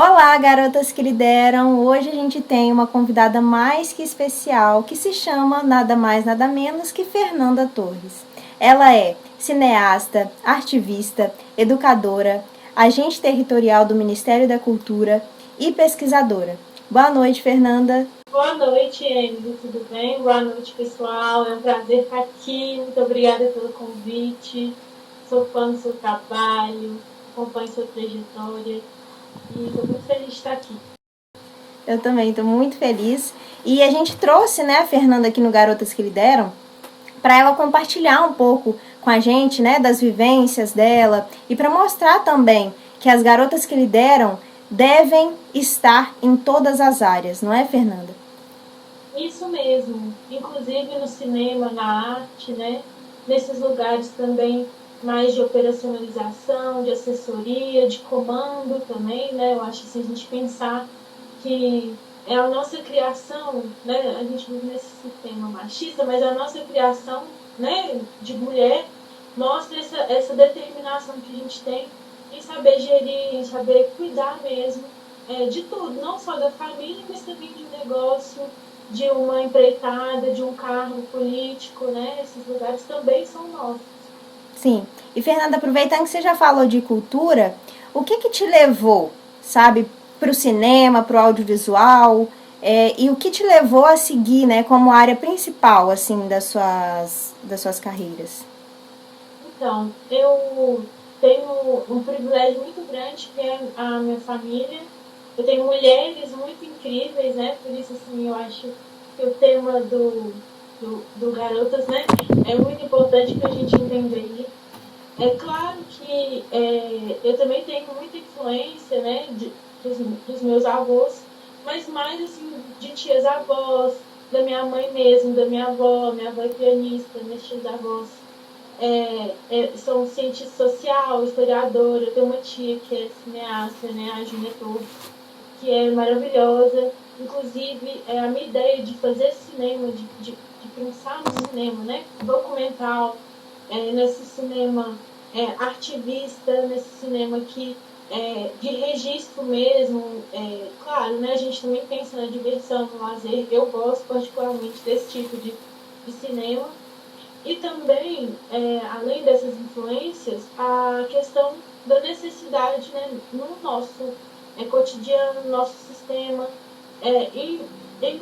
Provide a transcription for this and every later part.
Olá, garotas que lideram! Hoje a gente tem uma convidada mais que especial que se chama nada mais nada menos que Fernanda Torres. Ela é cineasta, artivista, educadora, agente territorial do Ministério da Cultura e pesquisadora. Boa noite, Fernanda. Boa noite, Emily, tudo bem? Boa noite, pessoal. É um prazer estar aqui. Muito obrigada pelo convite. Sou fã do seu trabalho, acompanho sua trajetória e estou muito feliz de estar aqui. Eu também estou muito feliz. E a gente trouxe, né, a Fernanda aqui no Garotas que Lideram para ela compartilhar um pouco com a gente, né, das vivências dela e para mostrar também que as garotas que lideram devem estar em todas as áreas, não é, Fernanda? Isso mesmo, inclusive no cinema, na arte, né? Nesses lugares também mais de operacionalização, de assessoria, de comando também, né? Eu acho assim, a gente pensar que é a nossa criação, né? A gente vive nesse sistema machista, mas a nossa criação, né, de mulher mostra essa determinação que a gente tem em saber gerir, em saber cuidar mesmo de tudo, não só da família, mas também de um negócio, de uma empreitada, de um cargo político, né? Esses lugares também são nossos. Sim. E Fernanda, aproveitando que você já falou de cultura, o que te levou, sabe, para o cinema, para o audiovisual, e o que te levou a seguir, né, como área principal, assim, das suas carreiras? Então, eu tenho um privilégio muito grande que é a minha família. Eu tenho mulheres muito incríveis, né? Por isso, assim, eu acho que o tema do Garotas, né, é muito importante para a gente entender. É claro que eu também tenho muita influência, né, dos meus avós, mas mais assim de tias avós, da minha mãe mesmo, da minha avó é pianista, minhas tias avós são cientista social, historiadora, eu tenho uma tia que é cineasta, né, a Júlia Torres, que é maravilhosa. Inclusive, a minha ideia de fazer cinema, de pensar no cinema, né, documental, nesse cinema ativista, nesse cinema que de registro mesmo, claro, né, a gente também pensa na diversão, no lazer, eu gosto particularmente desse tipo de cinema, e também, além dessas influências, a questão da necessidade, né, no nosso cotidiano, no nosso sistema, em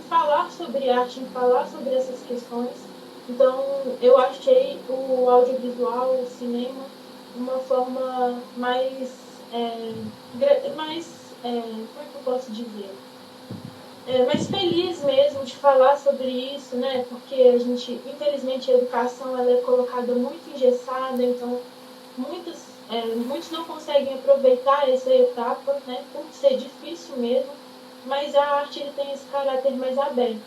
falar sobre arte, em falar sobre essas questões. Então, eu achei o audiovisual, o cinema, uma forma mais, como é que eu posso dizer? Mais feliz mesmo de falar sobre isso, né? Porque a gente, infelizmente, a educação ela é colocada muito engessada, então muitos não conseguem aproveitar essa etapa, né? Por ser difícil mesmo, mas a arte ele tem esse caráter mais aberto.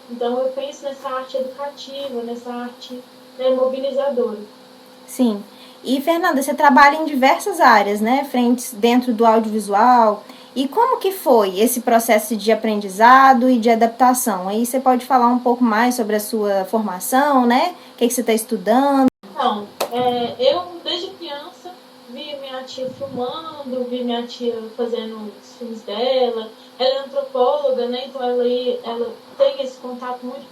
Então eu penso nessa arte educativa, nessa arte, né, mobilizadora. Sim. E, Fernanda, você trabalha em diversas áreas, né? Frentes dentro do audiovisual. E como que foi esse processo de aprendizado e de adaptação? Aí você pode falar um pouco mais sobre a sua formação, né? O que você está estudando? Então, eu desde criança vi minha tia filmando, vi minha tia fazendo os filmes dela. Ela é antropóloga, né? Então ela tem esse contato muito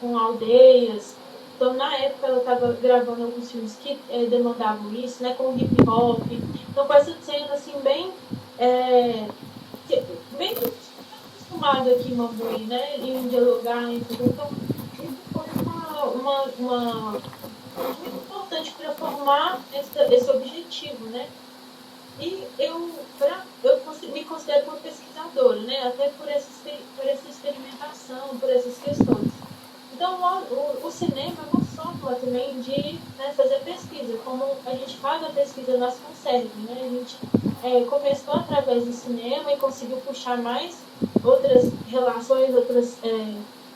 com aldeias. Então, na época, ela estava gravando alguns filmes que demandavam isso, né? Com hip hop. Então, com essa cena, assim, bem acostumada aqui em Mambuí, né? Em dialogar e tudo. Então, isso foi uma muito importante para formar esse objetivo, né? E eu me considero uma pesquisadora, né? Até por essa experimentação, por essas questões. Então, o cinema é uma fórmula também de, né, fazer pesquisa. Como a gente faz a pesquisa nas Conserve, né? A gente começou através do cinema e conseguiu puxar mais outras relações, outras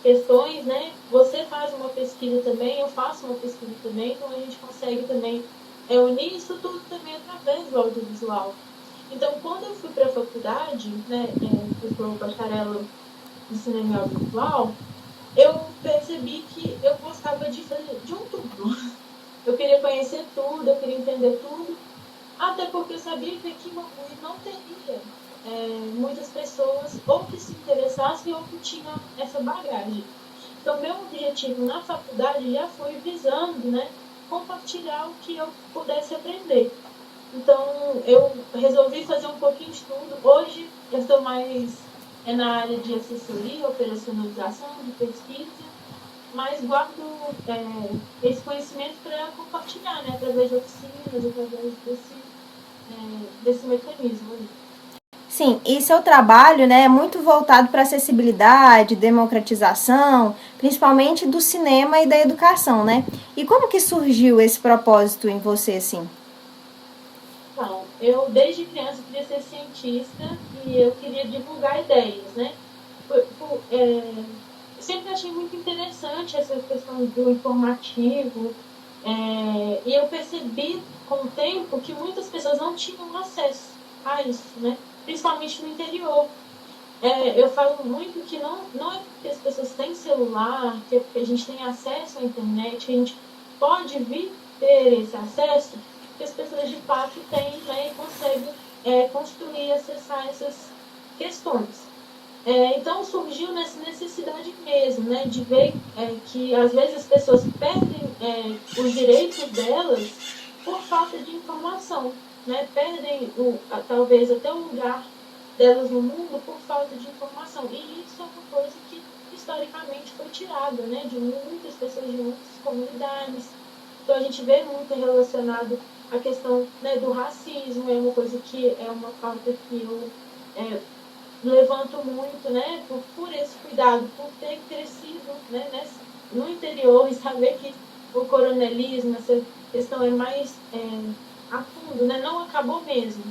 questões, né? Você faz uma pesquisa também, eu faço uma pesquisa também, então a gente consegue também unir isso tudo também através do audiovisual. Então, quando eu fui para a faculdade, né, fui para o bacharel de cinema e audiovisual, eu percebi que eu gostava de fazer de um tudo. Eu queria conhecer tudo, eu queria entender tudo, até porque eu sabia que aqui em Mambuí não teria. muitas pessoas ou que se interessassem ou que tinham essa bagagem. Então, meu objetivo na faculdade já foi visando, né, compartilhar o que eu pudesse aprender. Então, eu resolvi fazer um pouquinho de tudo. Hoje, eu estou mais na área de assessoria, operacionalização, de pesquisa, mas guardo esse conhecimento para compartilhar, né, através de oficinas, através desse mecanismo ali. Sim, e seu trabalho, né, é muito voltado para acessibilidade, democratização, principalmente do cinema e da educação, né? E como que surgiu esse propósito em você, assim? Então, eu desde criança queria ser cientista e eu queria divulgar ideias, né? Sempre achei muito interessante essa questão do informativo, e eu percebi com o tempo que muitas pessoas não tinham acesso a isso, né? Principalmente no interior. Eu falo muito que não é porque as pessoas têm celular, que é porque a gente tem acesso à internet, que a gente pode vir ter esse acesso, que as pessoas de fato têm, né, e conseguem construir e acessar essas questões. Então surgiu nessa necessidade mesmo, né, de ver que às vezes as pessoas perdem os direitos delas por falta de informação, né, perdem talvez até o lugar delas no mundo por falta de informação. E isso é uma coisa que historicamente foi tirada, né, de muitas pessoas, de muitas comunidades. Então a gente vê muito relacionado à questão, né, do racismo, é uma coisa que é uma pauta que eu levanto muito, né, por esse cuidado, por ter crescido, né, no interior e saber que o coronelismo, essa questão é mais a fundo, né, não acabou mesmo.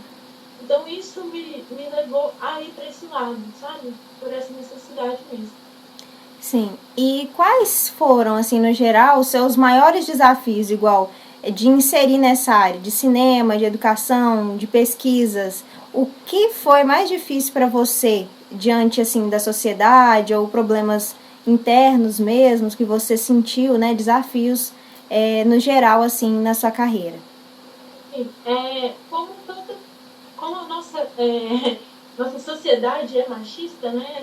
Então isso me levou a ir para esse lado, sabe? Por essa necessidade mesmo. Sim. E quais foram, assim, no geral, os seus maiores desafios, igual de inserir nessa área de cinema, de educação, de pesquisas? O que foi mais difícil para você diante, assim, da sociedade ou problemas internos mesmos que você sentiu, né? Desafios no geral, assim, na sua carreira? Sim, como a nossa sociedade é machista, né?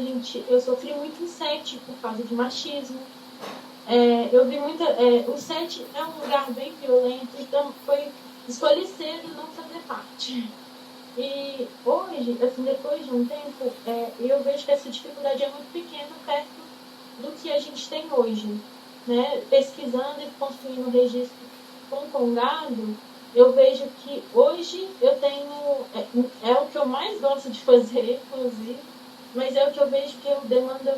Eu sofri muito assédio por causa de machismo. Eu vi muita. O set é um lugar bem violento, então foi escolher cedo não fazer parte. E hoje, assim, depois de um tempo, eu vejo que essa dificuldade é muito pequena perto do que a gente tem hoje. Né? Pesquisando e construindo um registro com o Congado, eu vejo que hoje eu tenho. É o que eu mais gosto de fazer, inclusive, mas é o que eu vejo que eu demanda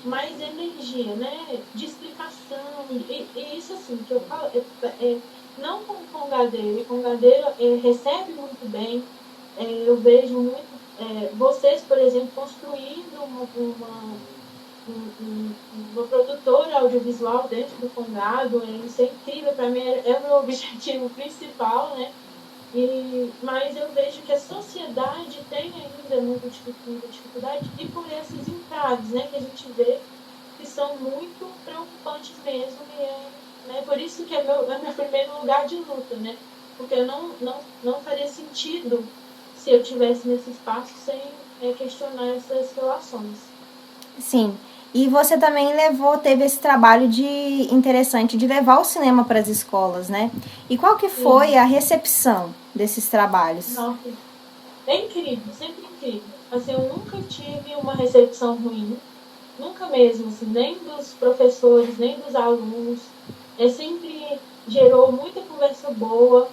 mais energia, né? De explicação. E isso, assim, que eu falo, não com o Congadeiro. O Congadeiro recebe muito bem. Eu vejo muito. Vocês, por exemplo, construindo uma produtora audiovisual dentro do Congado, isso é incrível, para mim é o meu objetivo principal, né? Mas eu vejo que a sociedade tem ainda muita dificuldade e por esses entraves, né, que a gente vê que são muito preocupantes mesmo, e né, por isso que é meu primeiro lugar de luta, né? Porque eu não faria sentido se eu tivesse nesse espaço sem questionar essas relações. Sim. E você também teve esse trabalho interessante de levar o cinema para as escolas, né? E qual que foi Sim. a recepção desses trabalhos? Nossa, é incrível, sempre incrível. Assim, eu nunca tive uma recepção ruim, nunca mesmo, assim, nem dos professores, nem dos alunos. Sempre gerou muita conversa boa,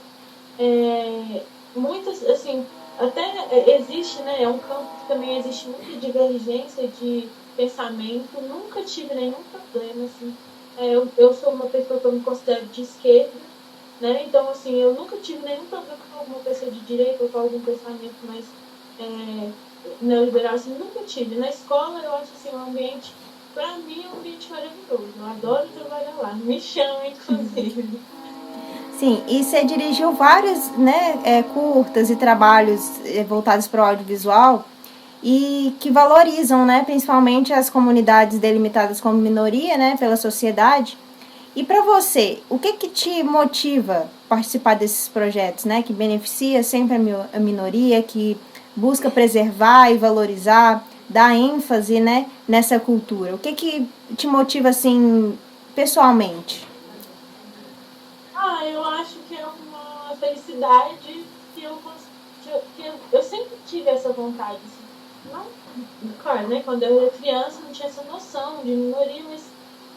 muitas, assim, até existe, né, é um campo que também existe muita divergência de pensamento, nunca tive nenhum problema, assim. Eu sou uma pessoa que eu me considero de esquerda, né, então, assim, eu nunca tive nenhum problema com alguma pessoa de direita ou com algum pensamento mais neoliberal, assim, nunca tive. Na escola, eu acho, assim, um ambiente, para mim, é um ambiente maravilhoso, eu adoro trabalhar lá, me chama, inclusive. Sim, e você dirigiu vários, né, curtas e trabalhos voltados para o audiovisual e que valorizam, né, principalmente as comunidades delimitadas como minoria, né, pela sociedade. E para você, o que que te motiva a participar desses projetos, né, que beneficia sempre a minoria, que busca preservar e valorizar, dar ênfase, né, nessa cultura? O que te motiva, assim, pessoalmente? Eu acho que é uma felicidade que eu sempre tive essa vontade. Assim. Não, claro, né? Quando eu era criança, não tinha essa noção de minoria, mas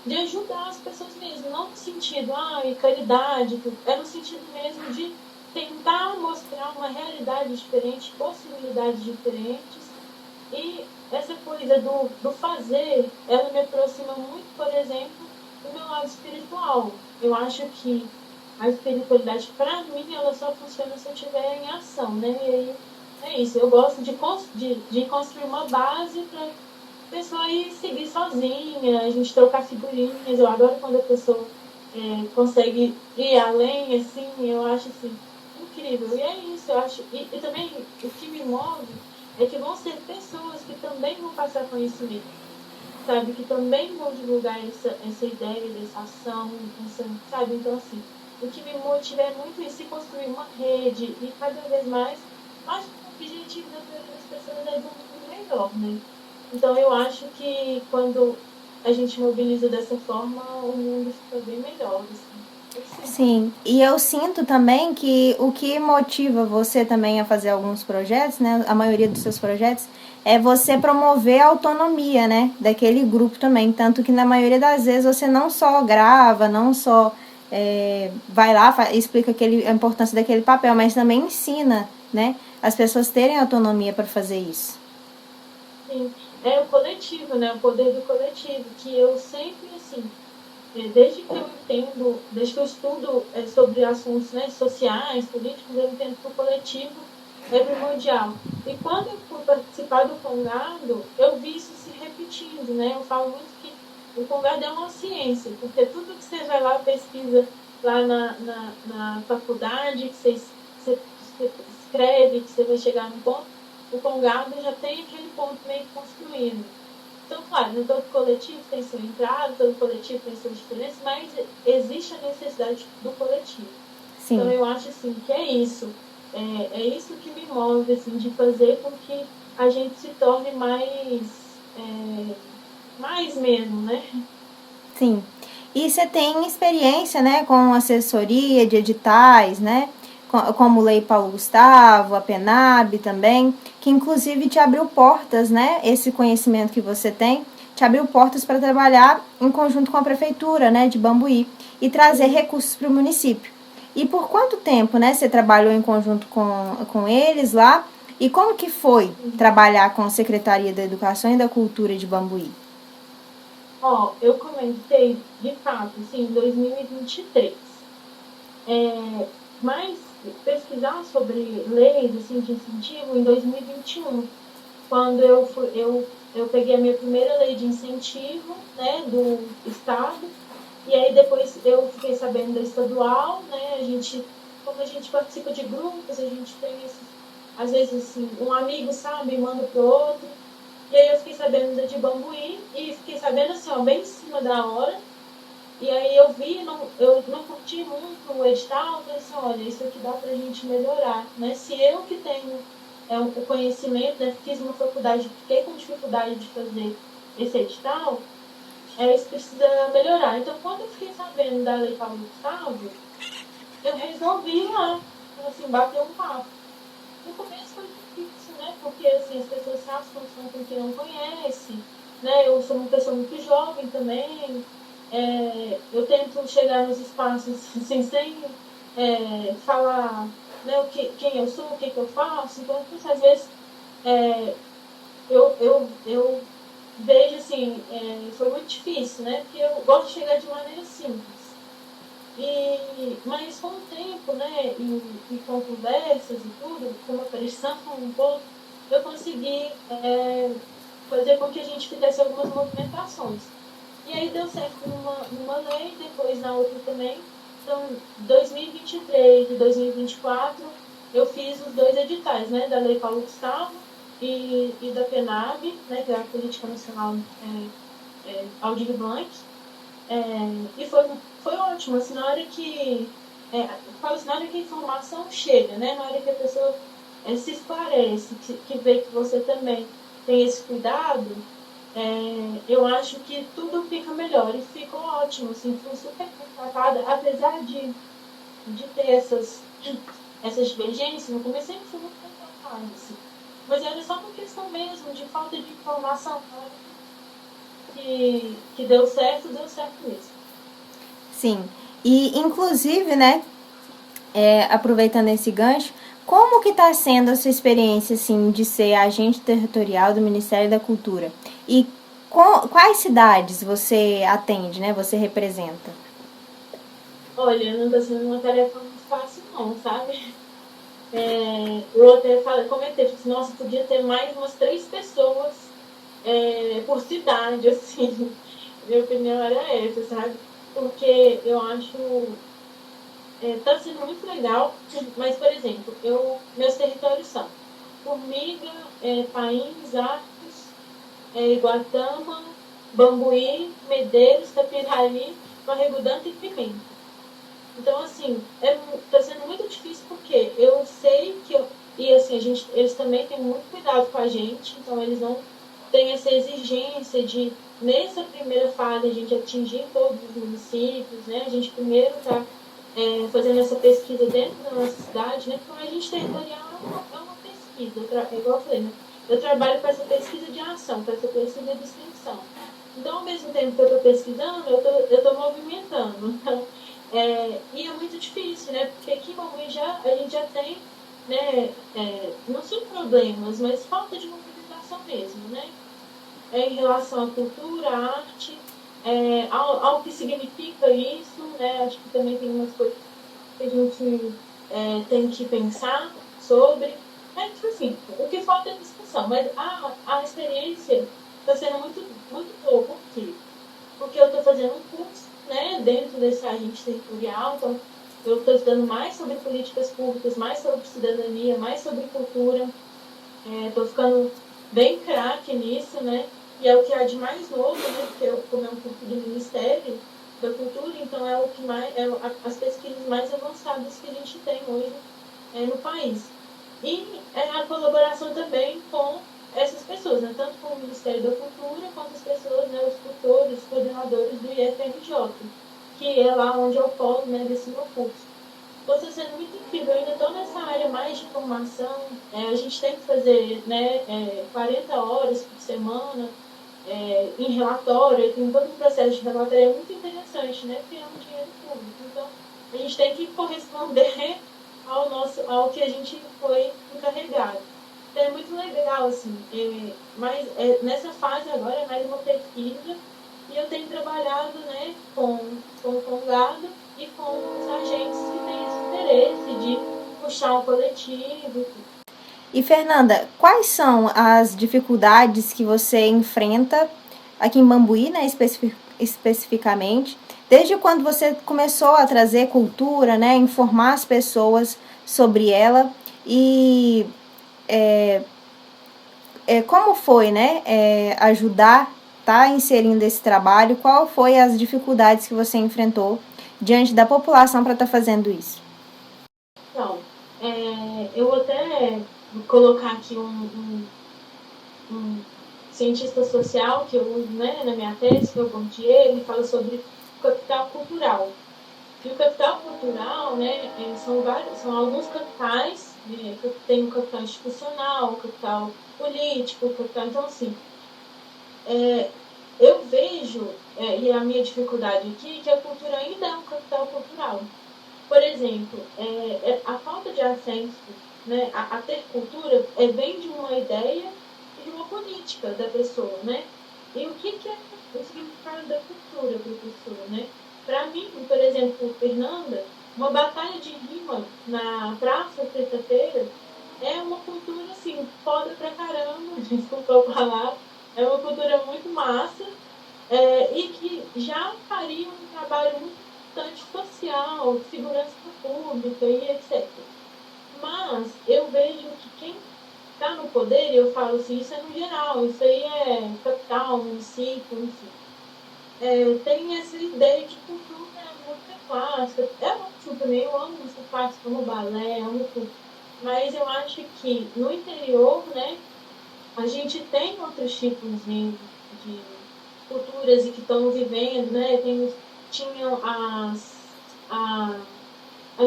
de ajudar as pessoas mesmo. Não no sentido, caridade, é no sentido mesmo de tentar mostrar uma realidade diferente, possibilidades diferentes. E essa coisa do fazer, ela me aproxima muito, por exemplo, do meu lado espiritual. Eu acho que a espiritualidade, para mim, ela só funciona se eu estiver em ação, né? E aí é isso. Eu gosto de construir uma base para a pessoa ir seguir sozinha, a gente trocar figurinhas. Eu adoro quando a pessoa consegue ir além, assim, eu acho assim, incrível. E é isso, eu acho. E também o que me move é que vão ser pessoas que também vão passar conhecimento, sabe? Que também vão divulgar essa ideia dessa ação, sabe? Então, assim, o que me motiva é muito isso, e construir uma rede e cada vez mais, acho que o objetivo da maioria das pessoas é de um mundo melhor, né? Então, eu acho que quando a gente mobiliza dessa forma, o mundo fica bem melhor, assim. Eu sinto Sim, isso. e eu sinto também que o que motiva você também a fazer alguns projetos, né, a maioria dos seus projetos, é você promover a autonomia, né, daquele grupo também. Tanto que na maioria das vezes você não só grava, não só vai lá, explica a importância daquele papel, mas também ensina, né, as pessoas terem autonomia para fazer isso. Sim, é o coletivo, né? O poder do coletivo, que eu sempre, assim, desde que eu entendo, desde que eu estudo sobre assuntos, né, sociais, políticos, eu entendo que o coletivo é primordial. E quando eu fui participar do Congado, eu vi isso se repetindo, né? Eu falo muito que o Congado é uma ciência, porque tudo que você vai lá, pesquisa lá na faculdade, você escreve, que você vai chegar no ponto, o Congado já tem aquele ponto meio construído. Então, claro, né, todo coletivo tem seu entrave, todo coletivo tem suas diferenças, mas existe a necessidade do coletivo. Então, Sim. eu acho assim que é isso. É isso que me move, assim, de fazer com que a gente se torne mais mesmo, né? Sim. E você tem experiência, né, com assessoria de editais, né, como Lei Paulo Gustavo, a Penab também, que inclusive te abriu portas, né, esse conhecimento que você tem, te abriu portas para trabalhar em conjunto com a prefeitura, né, de Bambuí e trazer Sim. recursos para o município. E por quanto tempo, né, você trabalhou em conjunto com eles lá? E como que foi Sim. trabalhar com a Secretaria da Educação e da Cultura de Bambuí? Eu comecei, de fato, assim, em 2023. Mas pesquisar sobre leis assim, de incentivo em 2021, quando eu peguei a minha primeira lei de incentivo, né, do Estado, e aí depois eu fiquei sabendo da estadual, né, como a gente participa de grupos, a gente tem esses, às vezes assim, um amigo sabe, manda pro outro, e aí eu fiquei sabendo da de Bambuí, e fiquei sabendo assim, ó, bem em cima da hora, e aí eu não curti muito o edital, falei assim, olha, isso aqui dá para a gente melhorar, né? Se eu que tenho o conhecimento, né, fiz uma faculdade, fiquei com dificuldade de fazer esse edital, isso precisa melhorar. Então, quando eu fiquei sabendo da Lei Paulo Gustavo, eu resolvi ir lá, assim, bater um papo. No começo foi difícil, né? Porque assim, as pessoas se assustam com quem não conhece, né? Eu sou uma pessoa muito jovem também. Eu tento chegar nos espaços assim, sem falar né, quem eu sou, o que eu faço. Então, muitas vezes é, eu vejo assim, foi muito difícil, né? Porque eu gosto de chegar de maneira simples. Mas com o tempo, né, e com conversas e tudo, com uma pressão um pouco, eu consegui fazer com que a gente fizesse algumas movimentações. E aí deu certo numa lei, depois na outra também. Então, 2023 e 2024, eu fiz os dois editais, né, da Lei Paulo Gustavo e da PENAB, né, que é a Política Nacional Aldir Blanc. E foi ótimo, assim, na hora que. Eu falo assim, na hora que a informação chega, né? Na hora que a pessoa se esclarece, que vê que você também tem esse cuidado, eu acho que tudo fica melhor e ficou ótimo, assim, fui super bem tratada, apesar de ter essas divergências, no começo sempre fui muito bem tratada, assim, mas era só uma questão mesmo de falta de informação, que deu certo mesmo. Sim, e inclusive, né, aproveitando esse gancho, como que está sendo a sua experiência assim, de ser agente territorial do Ministério da Cultura? E quais cidades você atende, né? Você representa? Olha, não está sendo uma tarefa muito fácil não, sabe? Eu até comentei, assim, nossa, podia ter mais umas 3 pessoas por cidade, assim. Minha opinião era essa, sabe? Porque eu acho tá sendo muito legal, mas, por exemplo, meus territórios são Formiga, Pains, Arcos, Iguatama, Bambuí, Medeiros, Tapiraí, Barregudanta e Pimenta. Então, assim, tá sendo muito difícil porque eu sei que e assim, eles também têm muito cuidado com a gente, então eles não têm essa exigência de, nessa primeira fase, a gente atingir todos os municípios, né? A gente primeiro está fazendo essa pesquisa dentro da nossa cidade, né? Porque o agente territorial é uma pesquisa, igual eu falei, né? Eu trabalho com essa pesquisa de ação, com essa pesquisa de extensão. Então, ao mesmo tempo que eu estou pesquisando, eu tô movimentando. Então, e é muito difícil, né? Porque aqui em Bambuí a gente já tem, né? Não são problemas, mas falta de mobilização mesmo, né? Em relação à cultura, à arte, ao que significa isso, né? Acho que também tem umas coisas que a gente tem que pensar sobre. Mas, enfim, o que falta é discussão. Mas a experiência está sendo muito, muito boa. Por quê? Porque eu estou fazendo um curso, né, dentro desse agente territorial, então eu estou estudando mais sobre políticas públicas, mais sobre cidadania, mais sobre cultura, estou ficando bem craque nisso, né, e é o que há de mais novo, né, porque como é um curso do Ministério da Cultura, então é o que mais, as pesquisas mais avançadas que a gente tem hoje no país. E a colaboração também com essas pessoas, né? Tanto com o Ministério da Cultura, quanto as pessoas, né? Os tutores, os coordenadores do IFRJ, que é lá onde eu polo, né? Desse meu curso. Você sendo muito incrível, eu ainda estou nessa área mais de formação, a gente tem que fazer, né? 40 horas por semana, em relatório, tem todo um processo de relatório, é muito interessante, né? Porque é um dinheiro público. Então, a gente tem que corresponder ao que a gente foi encarregado. Então, é muito legal, assim, mas nessa fase agora é mais uma pesquisa e eu tenho trabalhado, né, com o Congado e com os agentes que têm esse interesse de puxar um coletivo e tudo. E Fernanda, quais são as dificuldades que você enfrenta aqui em Bambuí, né, especificamente, desde quando você começou a trazer cultura, né, informar as pessoas sobre ela e como foi, né, ajudar, tá inserindo esse trabalho? Qual foi as dificuldades que você enfrentou diante da população para estar fazendo isso? Então, eu vou até colocar aqui um cientista social que eu uso, né, na minha tese, que é o Bourdieu, ele fala sobre o capital cultural. E o capital cultural, né, são alguns capitais, né, tem o capital institucional, o capital político, o capital. Então, assim, eu vejo, e a minha dificuldade aqui, que a cultura ainda é um capital cultural. Por exemplo, a falta de acesso, né, a ter cultura vem de uma ideia e de uma política da pessoa, né? E o que é o significado da cultura para a pessoa, né? Para mim, por exemplo, Fernanda, uma batalha de rima na praça sexta-feira é uma cultura, assim, foda pra caramba, desculpa a palavra, é uma cultura muito massa, e que já faria um trabalho muito importante social, segurança pública e etc. Mas eu vejo que quem está no poder, e eu falo assim, isso é no geral, isso aí é capital, município, enfim, tem essa ideia de cultura, música clássica. É ótimo também, eu amo música clássica, amo balé, amo tudo. Mas eu acho que no interior, né, a gente tem outros tipos de culturas e que estão vivendo, né? Tinham as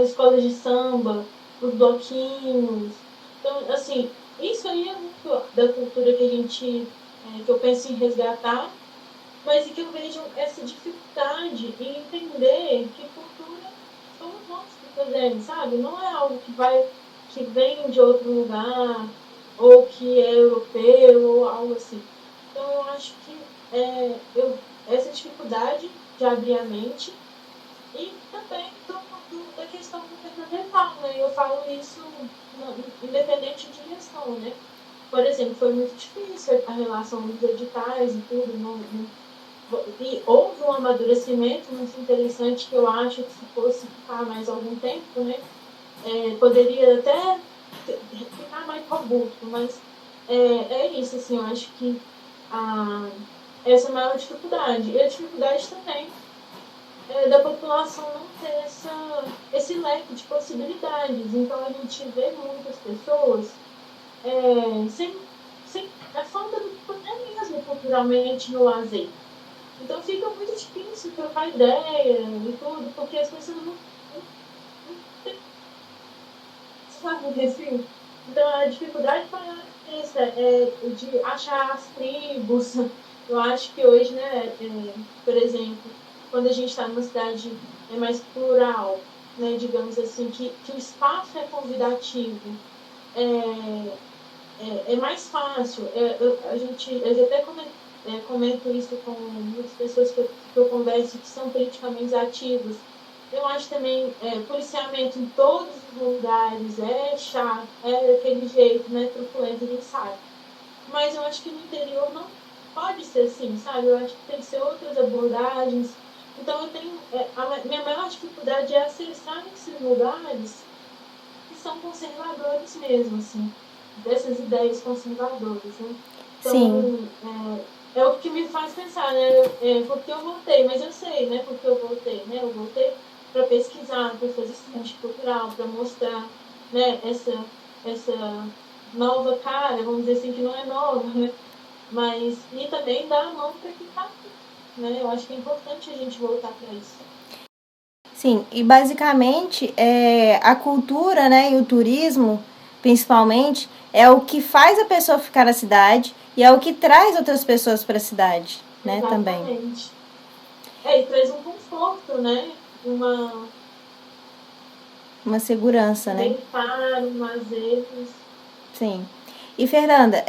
escolas de samba, os bloquinhos. Então, assim, isso aí é muito da cultura que que eu penso em resgatar, mas e que eu vejo essa dificuldade em entender que cultura somos nós que fazemos, sabe? Não é algo que vem de outro lugar, ou que é europeu, ou algo assim. Então, eu acho que essa dificuldade de abrir a mente e também da questão governamental, né? Eu falo isso independente de gestão, né? Por exemplo, foi muito difícil a relação dos editais e tudo, e houve um amadurecimento muito interessante que eu acho que se fosse ficar mais algum tempo, né? Poderia até ficar mais robusto, mas é isso, assim, eu acho que a, essa é a maior dificuldade. E a dificuldade também da população não ter esse leque de possibilidades. Então, a gente vê muitas pessoas sem a falta do poder mesmo culturalmente no lazer. Então, fica muito difícil trocar ideia e tudo, porque as pessoas não têm, sabe, assim. Então, a dificuldade maior é essa, de achar as tribos. Eu acho que hoje, né, por exemplo, quando a gente está numa cidade mais plural, né, digamos assim, que o espaço é convidativo, é mais fácil. Eu até comento isso com muitas pessoas que eu converso que são politicamente ativos. Eu acho também policiamento em todos os lugares é chato, é daquele jeito, né, truculento, a gente sabe. Mas eu acho que no interior não pode ser assim, sabe? Eu acho que tem que ser outras abordagens. Então eu tenho minha maior dificuldade é acessar esses lugares que são conservadores mesmo, assim, dessas ideias conservadoras, né? Sim, Então, é o que me faz pensar, né? Porque eu voltei, mas eu sei, né? Porque eu voltei, né? Eu voltei para pesquisar, para fazer estudante cultural, para mostrar, né? Essa nova cara, vamos dizer assim, que não é nova, né? Mas, e também dar a mão para quem está aqui, né? Eu acho que é importante a gente voltar para isso. sim. E basicamente a cultura, né, e o turismo, principalmente, é o que faz a pessoa ficar na cidade e é o que traz outras pessoas para a cidade, né, também. Exatamente. E traz um conforto, né? Uma segurança, Um né? bem-estar, um lazer. Sim. E Fernanda,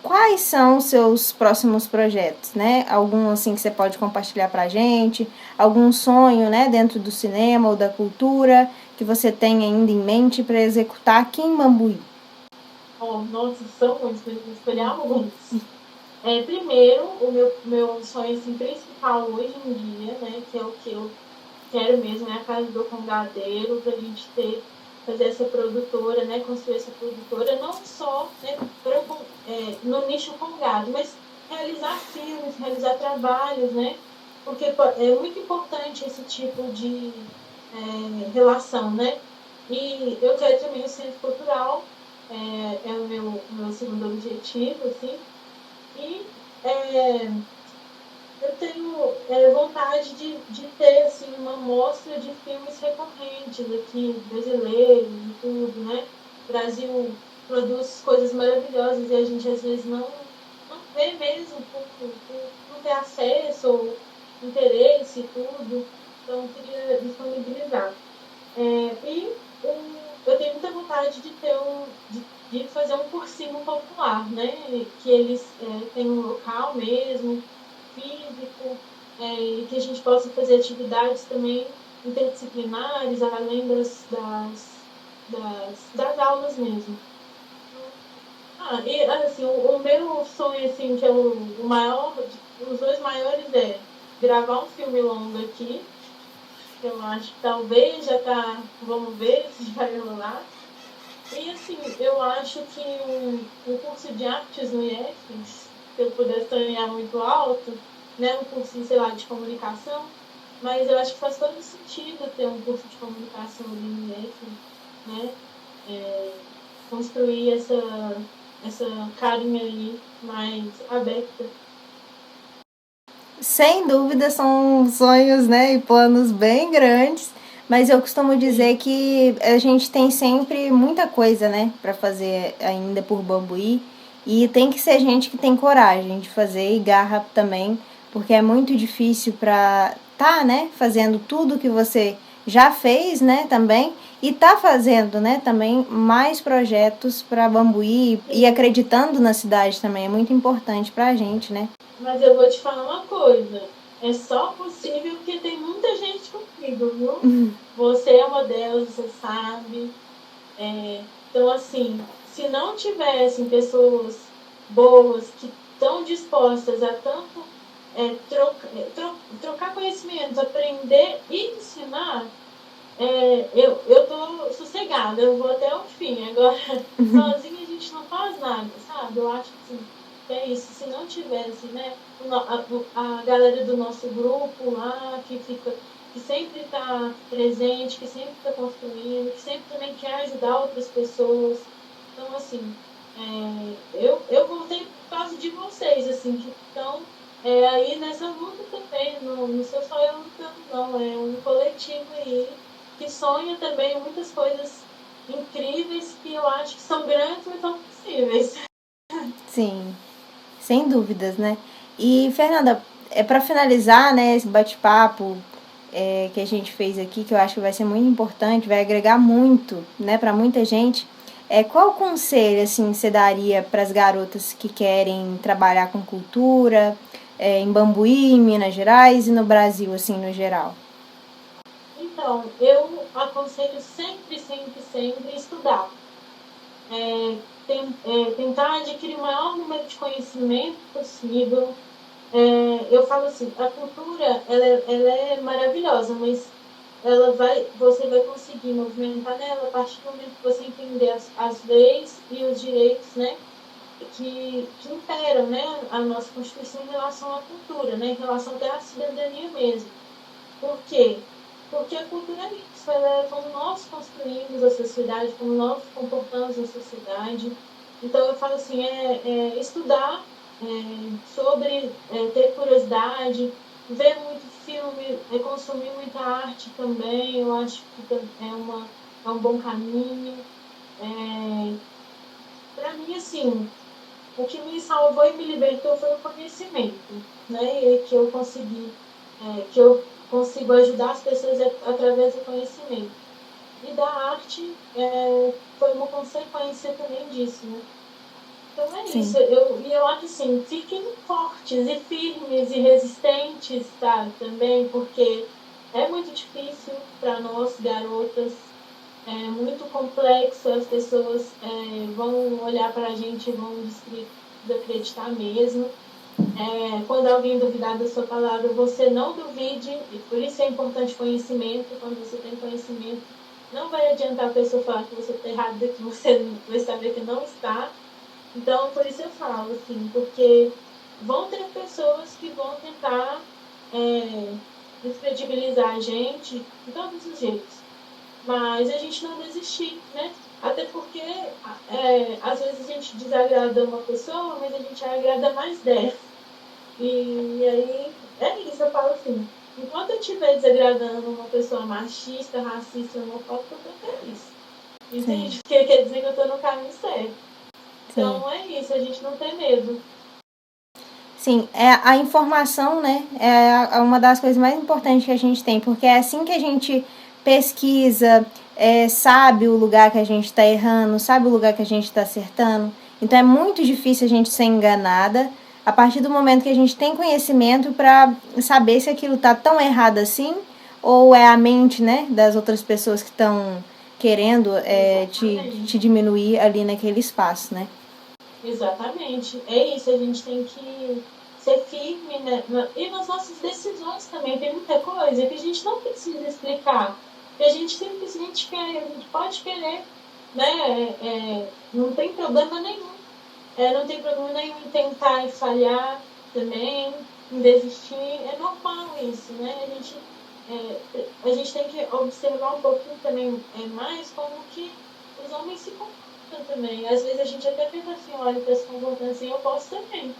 quais são os seus próximos projetos, né? Algum assim que você pode compartilhar pra gente? Algum sonho, né, dentro do cinema ou da cultura que você tem ainda em mente para executar aqui em Mambuí? Oh, nossa, são muitos, mas eu vou escolher alguns. Primeiro, o meu sonho assim, principal hoje em dia, né, que é o que eu quero mesmo, é a Casa do Congadeiro, para a gente fazer essa produtora, né, construir essa produtora, não só né, no nicho congado, mas realizar filmes, realizar trabalhos, né, porque é muito importante esse tipo de relação, né, e eu quero também o Centro Cultural, o meu segundo objetivo, assim, e eu tenho vontade de ter assim, uma mostra de filmes recorrentes aqui, brasileiros e tudo, né? O Brasil produz coisas maravilhosas e a gente às vezes não vê mesmo por não ter acesso ou interesse e tudo. Então, eu queria disponibilizar. Eu tenho muita vontade de fazer um cursinho popular, né? Que eles têm um local mesmo, físico, e que a gente possa fazer atividades também interdisciplinares, além das aulas mesmo. E assim, o meu sonho, assim, que é o maior, os dois maiores gravar um filme longo aqui, que eu acho que talvez já tá, vamos ver se vai rolar. E assim, eu acho que um curso de artes no IF, se eu puder sonhar muito alto, né, um curso, sei lá, de comunicação, mas eu acho que faz todo sentido ter um curso de comunicação ali no IF, né? construir essa carinha aí mais aberta. Sem dúvida são sonhos, né, e planos bem grandes, mas eu costumo dizer que a gente tem sempre muita coisa, né, para fazer ainda por Bambuí, e tem que ser gente que tem coragem de fazer e garra também, porque é muito difícil para né, fazendo tudo que você já fez, né, também, e fazendo, né, também mais projetos para Bambuí e acreditando na cidade também, é muito importante para a gente, né. Mas eu vou te falar uma coisa, é só possível porque tem muita gente comigo, viu? Você é uma delas, você sabe. Então, assim, se não tivessem pessoas boas que estão dispostas a tanto trocar conhecimentos, aprender e ensinar, eu tô sossegada, eu vou até o fim. Agora, sozinha a gente não faz nada, sabe? Eu acho que assim, é isso. Se não tivesse, né, a galera do nosso grupo lá, que sempre está presente, que sempre está construindo, que sempre também quer ajudar outras pessoas. Então, assim, eu voltei por causa de vocês, assim, que estão aí nessa luta também. Não sou só eu lutando, não. É um coletivo aí que sonha também muitas coisas incríveis que eu acho que são grandes, mas são possíveis. Sim, sem dúvidas, né? E, Fernanda, para finalizar, né, esse bate-papo que a gente fez aqui, que eu acho que vai ser muito importante, vai agregar muito, né, para muita gente, qual conselho, assim, você daria para as garotas que querem trabalhar com cultura, em Bambuí, em Minas Gerais e no Brasil, assim, no geral? Então, eu aconselho sempre, sempre, sempre estudar. Tentar adquirir o maior número de conhecimento possível. Eu falo assim, a cultura ela é maravilhosa, mas você vai conseguir movimentar nela a partir do momento que você entender as leis e os direitos, né, que imperam, né, a nossa Constituição em relação à cultura, né, em relação até à cidadania mesmo. Por quê? Porque a cultura é isso, ela é como nós construímos a sociedade, como nós comportamos a sociedade. Então, eu falo assim, estudar sobre, ter curiosidade, ver muito filme, consumir muita arte também, eu acho que é um bom caminho. Para mim, assim, o que me salvou e me libertou foi o conhecimento, né? E que eu consigo ajudar as pessoas através do conhecimento. E da arte foi uma consequência também disso, né? Então é Sim. isso. Eu acho assim, fiquem fortes e firmes e resistentes, sabe? Também, porque é muito difícil para nós, garotas, é muito complexo, as pessoas vão olhar para a gente e vão desacreditar mesmo. Quando alguém duvidar da sua palavra, você não duvide, e por isso é importante conhecimento. Quando você tem conhecimento, não vai adiantar a pessoa falar que você está errado, que você vai saber que não está. Então, por isso eu falo, assim, porque vão ter pessoas que vão tentar descredibilizar a gente de todos os jeitos. Mas a gente não desistir, né? Até porque às vezes a gente desagrada uma pessoa, mas a gente agrada mais 10. E aí é isso, eu falo assim, enquanto eu estiver desagradando uma pessoa machista, racista, homofóbica, eu tô feliz. Entende? Porque quer dizer que eu tô no caminho certo. Então é isso, a gente não tem medo. Sim, a informação, né, é uma das coisas mais importantes que a gente tem, porque é assim que a gente pesquisa, sabe o lugar que a gente está errando, sabe o lugar que a gente está acertando. Então é muito difícil a gente ser enganada a partir do momento que a gente tem conhecimento para saber se aquilo está tão errado assim, ou é a mente, né, das outras pessoas que estão querendo te diminuir ali naquele espaço, né? Exatamente. É isso, a gente tem que ser firme, né? E nas nossas decisões também. Tem muita coisa que a gente não precisa explicar. Que a gente simplesmente quer, a gente pode querer, né? Não tem problema nenhum. Não tem problema nenhum em tentar e falhar também, em desistir. É normal isso, né? A gente tem que observar um pouquinho também mais como que os homens se comportam também. Às vezes a gente até pensa assim, olha, para se comportar assim, eu posso também.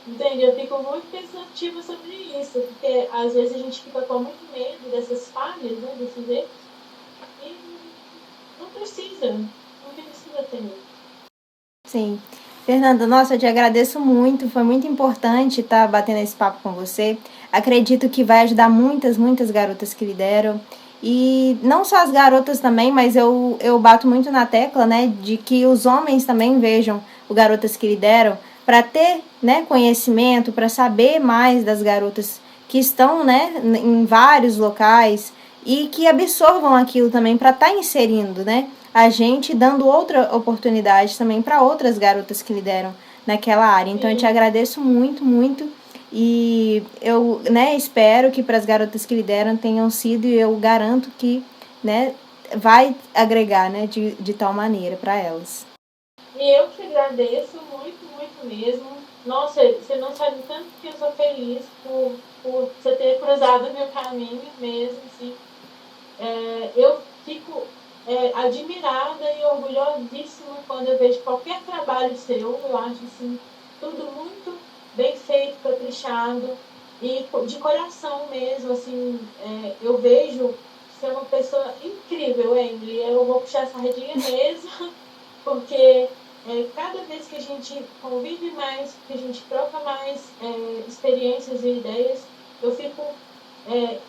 Entende? Eu fico muito pensativa sobre isso, porque às vezes a gente fica com muito medo dessas falhas, né, desses erros, e não precisa ter medo. Sim. Fernanda, nossa, eu te agradeço muito. Foi muito importante estar batendo esse papo com você. Acredito que vai ajudar muitas, muitas garotas que lideram. E não só as garotas também, mas eu bato muito na tecla, né, de que os homens também vejam o Garotas que Lideram para ter, né, conhecimento, para saber mais das garotas que estão, né, em vários locais e que absorvam aquilo também para estar inserindo, né, a gente dando outra oportunidade também para outras garotas que lideram naquela área. Então eu te agradeço muito, muito. E eu, né, espero que para as garotas que lideram tenham sido, e eu garanto que, né, vai agregar, né, de tal maneira para elas. E eu que agradeço muito, muito mesmo. Nossa, você não sabe o tanto que eu sou feliz por você ter cruzado o meu caminho mesmo, assim. Eu fico admirada e orgulhosíssima quando eu vejo qualquer trabalho seu. Eu acho assim, tudo muito bem feito, caprichado e de coração mesmo. Assim, eu vejo você é uma pessoa incrível, Emily. Eu vou puxar a sardinha mesmo, porque cada vez que a gente convive mais, que a gente troca mais experiências e ideias, eu fico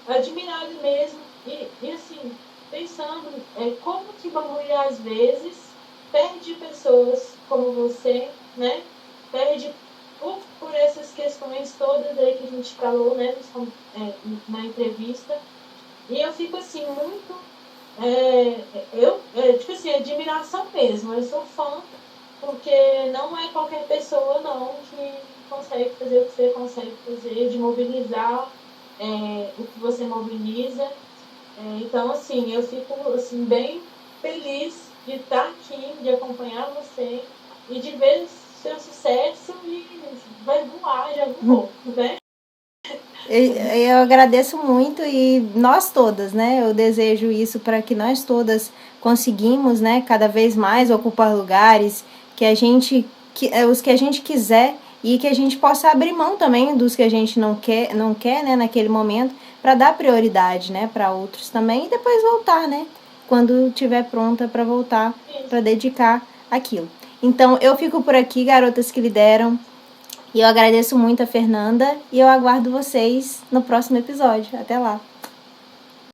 admirada mesmo e assim, pensando como que uma mulher às vezes perde pessoas como você, né? Perde por essas questões todas aí que a gente falou, né, na entrevista. E eu fico assim, muito tipo assim, admiração mesmo. Eu sou fã, porque não é qualquer pessoa, não, que consegue fazer o que você consegue fazer, de mobilizar o que você mobiliza. Então, assim, eu fico assim, bem feliz de estar aqui, de acompanhar você e de ver seu sucesso e vai voar, já voou, né? Eu agradeço muito e nós todas, né? Eu desejo isso para que nós todas conseguimos, né? Cada vez mais ocupar lugares que a gente, os que a gente quiser e que a gente possa abrir mão também dos que a gente não quer, né? Naquele momento, para dar prioridade, né? Para outros também e depois voltar, né? Quando estiver pronta para voltar, para dedicar aquilo. Então, eu fico por aqui, garotas que lideram. E eu agradeço muito a Fernanda e eu aguardo vocês no próximo episódio. Até lá!